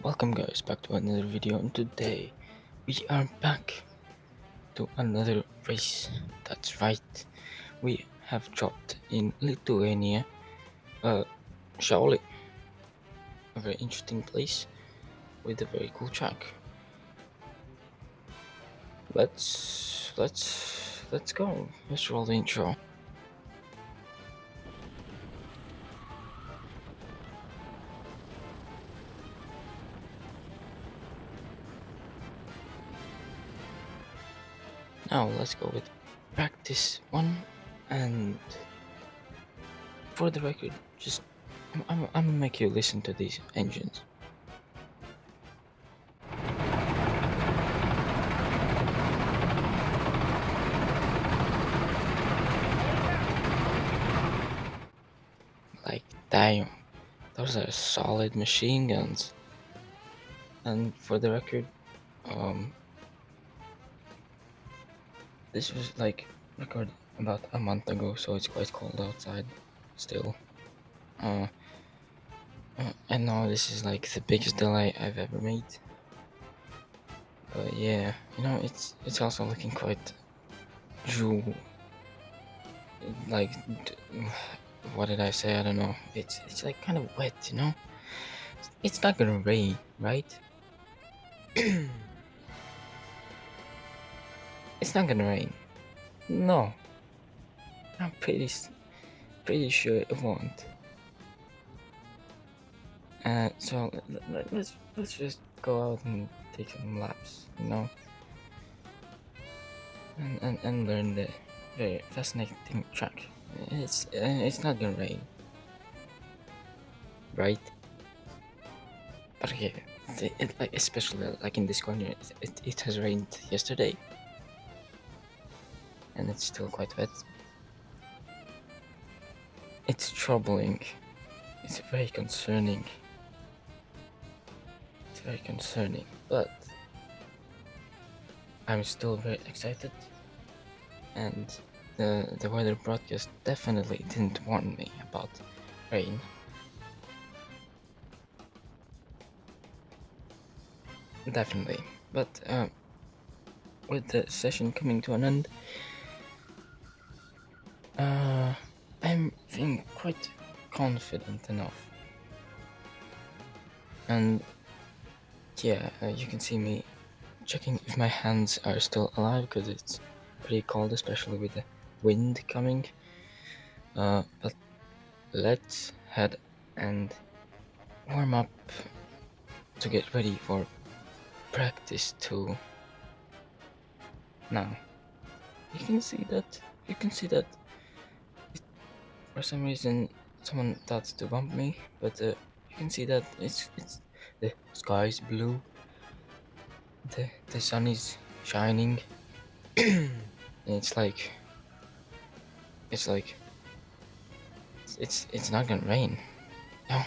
Welcome guys back to another video, and today we are back to another race. That's right, we have dropped in Lithuania, uh Shaoli, a very interesting place with a very cool track. Let's go. Let's roll the intro. Now let's go with practice one, and for the record, just I'm gonna make you listen to these engines. Like, damn, those are solid machine guns. And for the record, um, this was like recorded about a month ago, so it's quite cold outside still. Uh, I know this is like the biggest delay I've ever made, but yeah, it's also looking quite drew. Like, what did I say? I don't know. It's like kind of wet. It's not gonna rain, right? It's not gonna rain. No, I'm pretty sure it won't. So let's just go out and take some laps, and learn the very fascinating track. It's not gonna rain, right? But okay, like especially like in this corner, it has rained yesterday, and it's still quite wet. It's troubling. It's very concerning. It's very concerning, but I'm still very excited, and the weather broadcast definitely didn't warn me about rain. Definitely, but with the session coming to an end, I'm feeling quite confident enough, and yeah, you can see me checking if my hands are still alive because it's pretty cold, especially with the wind coming. But let's head and warm up to get ready for practice 2. Now, you can see that. For some reason, someone thought to bump me, but you can see that it's the sky is blue, the sun is shining. it's like it's like it's not gonna rain. No,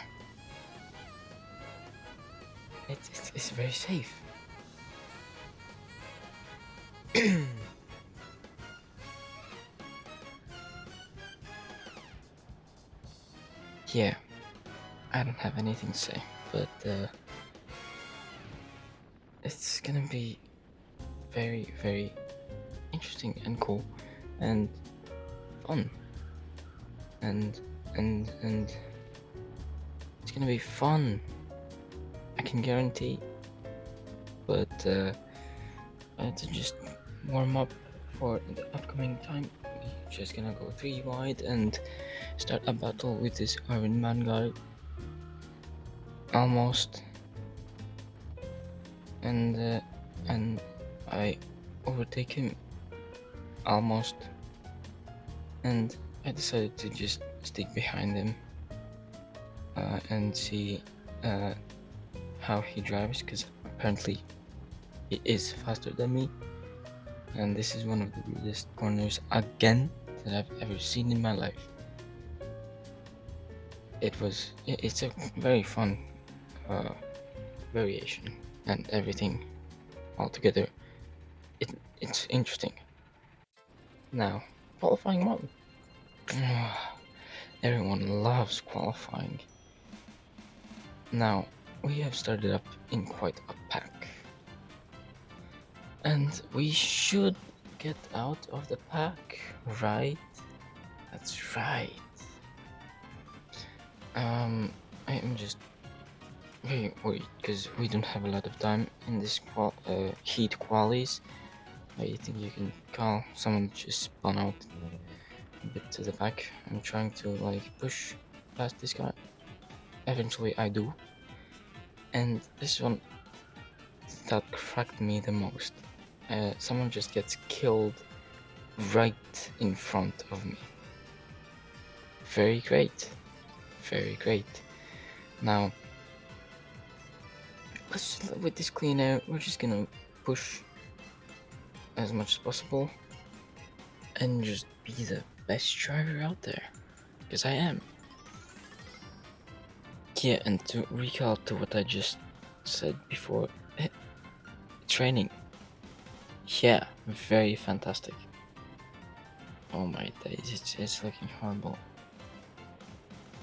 it's very safe. Yeah, I don't have anything to say, but it's gonna be very interesting and cool and fun, and and it's gonna be fun. I can guarantee. But to just warm up for the upcoming time, we're just gonna go 3 wide and start a battle with this Iron Man guy. Almost, and I overtake him almost, and I decided to just stick behind him and see how he drives, because apparently he is faster than me, and this is one of the weirdest corners again that I've ever seen in my life. It's a very fun uh, variation, and everything altogether. It's interesting. Now, qualifying 1. Everyone loves qualifying. Now, we have started up in quite a pack. And we should get out of the pack, right? That's right. I am just very worried because we don't have a lot of time in this heat qualies. I think you can call someone just spun out a bit to the back. I'm trying to like push past this guy. Eventually I do. And this one that cracked me the most. Someone just gets killed right in front of me. Very great. Very great. Now, with this clean air, we're just gonna push as much as possible and just be the best driver out there. Because I am. Yeah, and to recall to what I just said before, training. Yeah, very fantastic. Oh my days, it's looking horrible.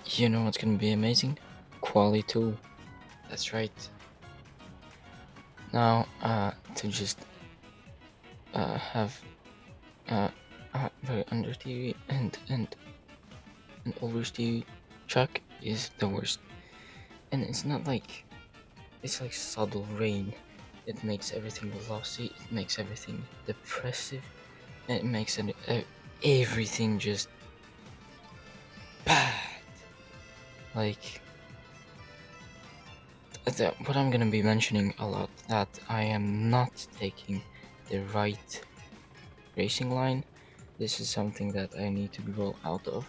You know what's gonna be amazing? Quali 2. That's right. Now, to just have very understeer and an oversteer track is the worst. And it's not like it's like subtle rain. It makes everything glossy. It makes everything depressive. And it makes everything just bad. Like what I'm gonna be mentioning a lot, that I am not taking the right racing line. This is something that I need to grow out of,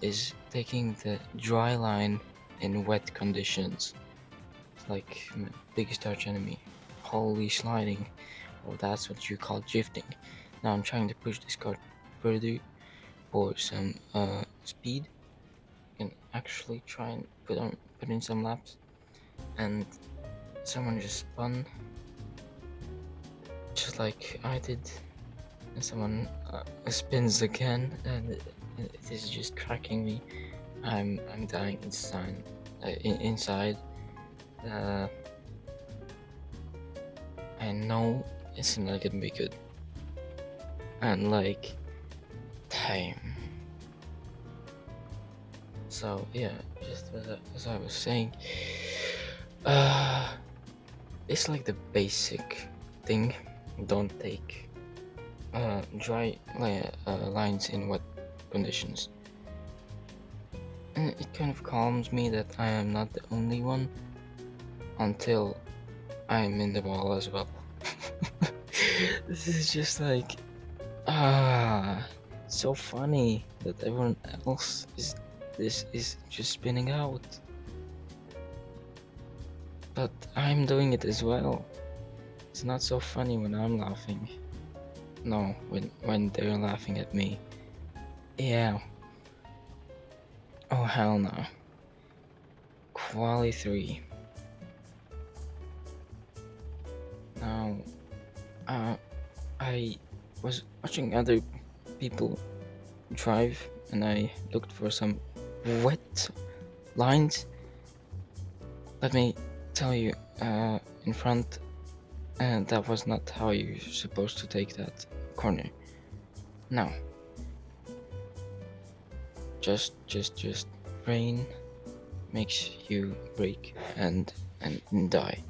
is taking the dry line in wet conditions. It's like my biggest arch enemy, holy sliding. Well, that's what you call drifting. Now I'm trying to push this car further for some speed. Can actually try and put in some laps, and someone just spun just like I did, and someone spins again, and it is just cracking me. I'm dying inside. Inside. I know it's not gonna be good, and like, time. So yeah, just as I was saying, it's like the basic thing. Don't take dry lines in wet conditions. And it kind of calms me that I am not the only one until I'm in the wall as well. This is just like, so funny that everyone else is just spinning out. But I'm doing it as well. It's not so funny when I'm laughing. No, when they're laughing at me. Yeah. Oh hell no. Quali 3. Now, I was watching other people drive, and I looked for some wet lines. Let me tell you, in front, and that was not how you're supposed to take that corner. No. Just rain makes you break and die.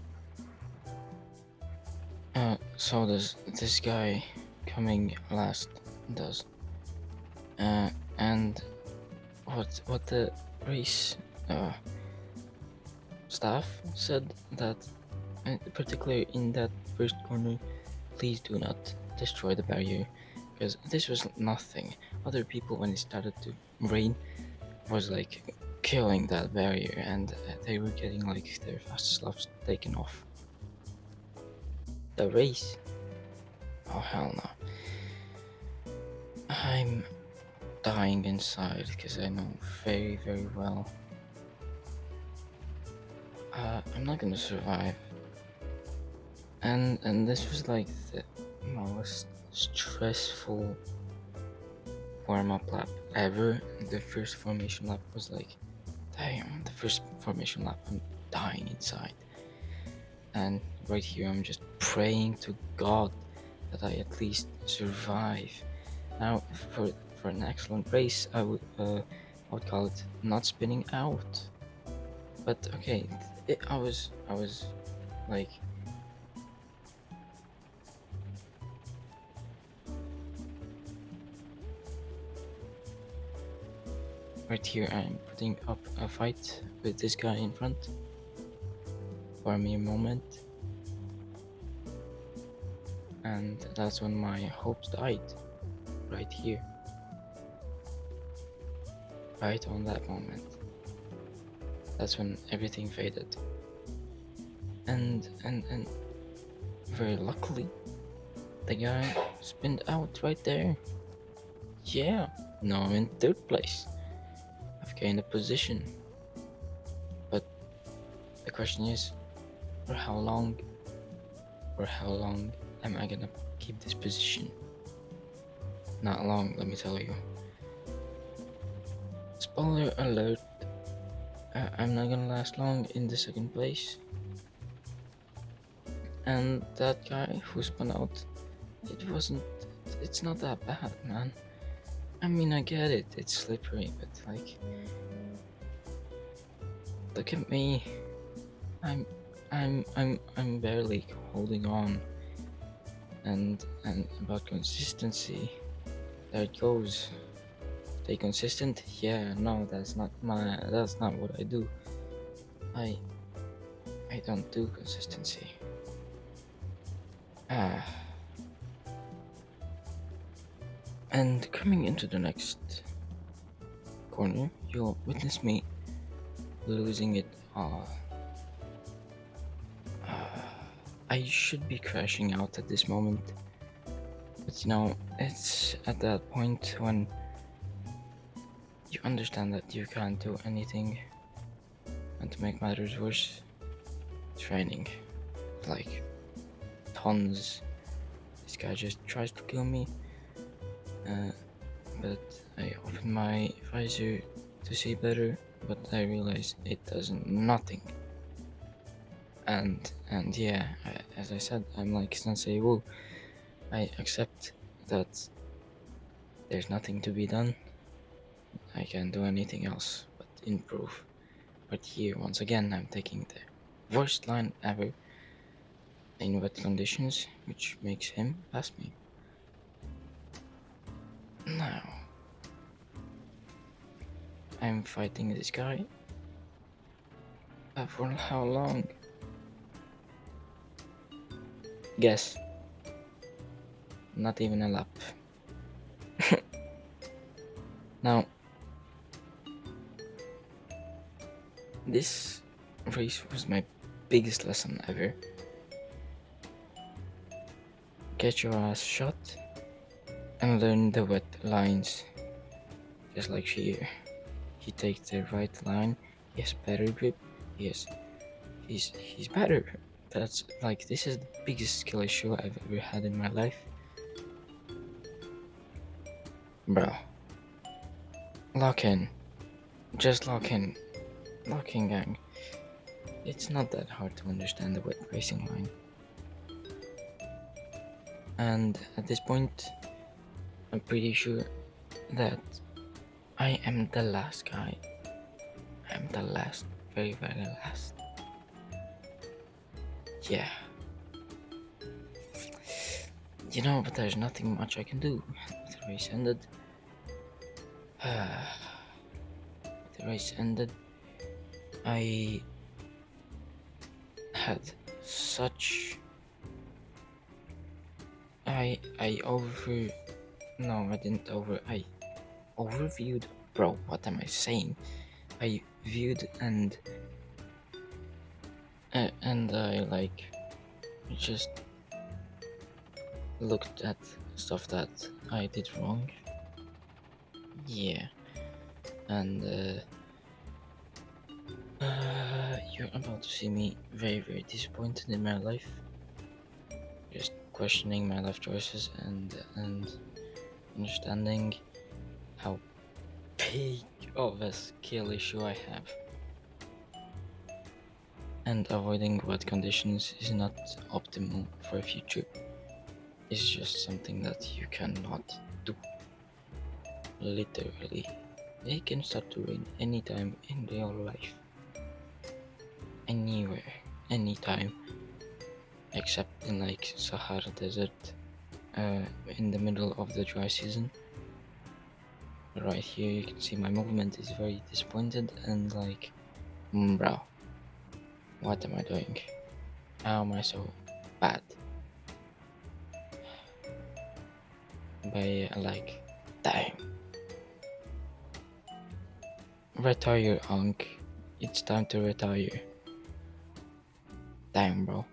So does this guy coming last does. And what the race staff said, that particularly in that first corner, please do not destroy the barrier, because this was nothing. Other people, when it started to rain, was like killing that barrier, and they were getting like their fastest laps taken off. The race? Oh hell no. I'm dying inside because I know very well I'm not gonna survive. And this was like the most stressful warm-up lap ever. The first formation lap was like, damn, the first formation lap, I'm dying inside. And right here, I'm just praying to God that I at least survive. Now, for an excellent race, I would call it not spinning out. But okay, I was like, right here, I'm putting up a fight with this guy in front for a mere moment, and that's when my hopes died. Right here, right on that moment. That's when everything faded. And very luckily, the guy spinned out right there. Yeah, now I'm in third place. I've gained a position. But the question is, for how long? For how long am I gonna keep this position? Not long, let me tell you. Spoiler alert, I'm not gonna last long in the second place. And that guy who spun out, it's not that bad, man. I mean, I get it, it's slippery, but like, look at me. I'm barely holding on. And about consistency, there it goes. Stay consistent? Yeah, no, that's not what I do. I don't do consistency. And coming into the next corner, you'll witness me losing it all. I should be crashing out at this moment, but you know, it's at that point when you understand that you can't do anything, and to make matters worse, training, like tons. This guy just tries to kill me, but I open my visor to see better, but I realize it does nothing. And yeah, as I said, I'm like Sensei Wu. I accept that there's nothing to be done. I can't do anything else but improve. But here, once again, I'm taking the worst line ever in wet conditions, which makes him pass me. Now, I'm fighting this guy. For how long? Guess. Not even a lap. Now, this race was my biggest lesson ever. Get your ass shot and learn the wet lines. Just like here. He takes the right line, he has better grip, he's better. That's like, this is the biggest skill issue I've ever had in my life. Bro. Lock in. Just lock in. Lock in, gang. It's not that hard to understand the wet racing line. And at this point, I'm pretty sure that I am the last guy. I'm the last, very, very last. Yeah. You know, but there's nothing much I can do. The race ended. The race ended. I had such... I overviewed... Bro, what am I saying? I viewed and I like just looked at stuff that I did wrong. Yeah. And you're about to see me very, very disappointed in my life. Just questioning my life choices and understanding how big of a skill issue I have. and avoiding wet conditions is not optimal for a future. It's just something that you cannot do. Literally, it can start to rain anytime in your life, anywhere, anytime, except in like Sahara Desert, in the middle of the dry season. Right here, you can see my movement is very disappointed and like, bro, what am I doing? How am I so bad? By like, damn. Retire, Unc. It's time to retire. Damn, bro.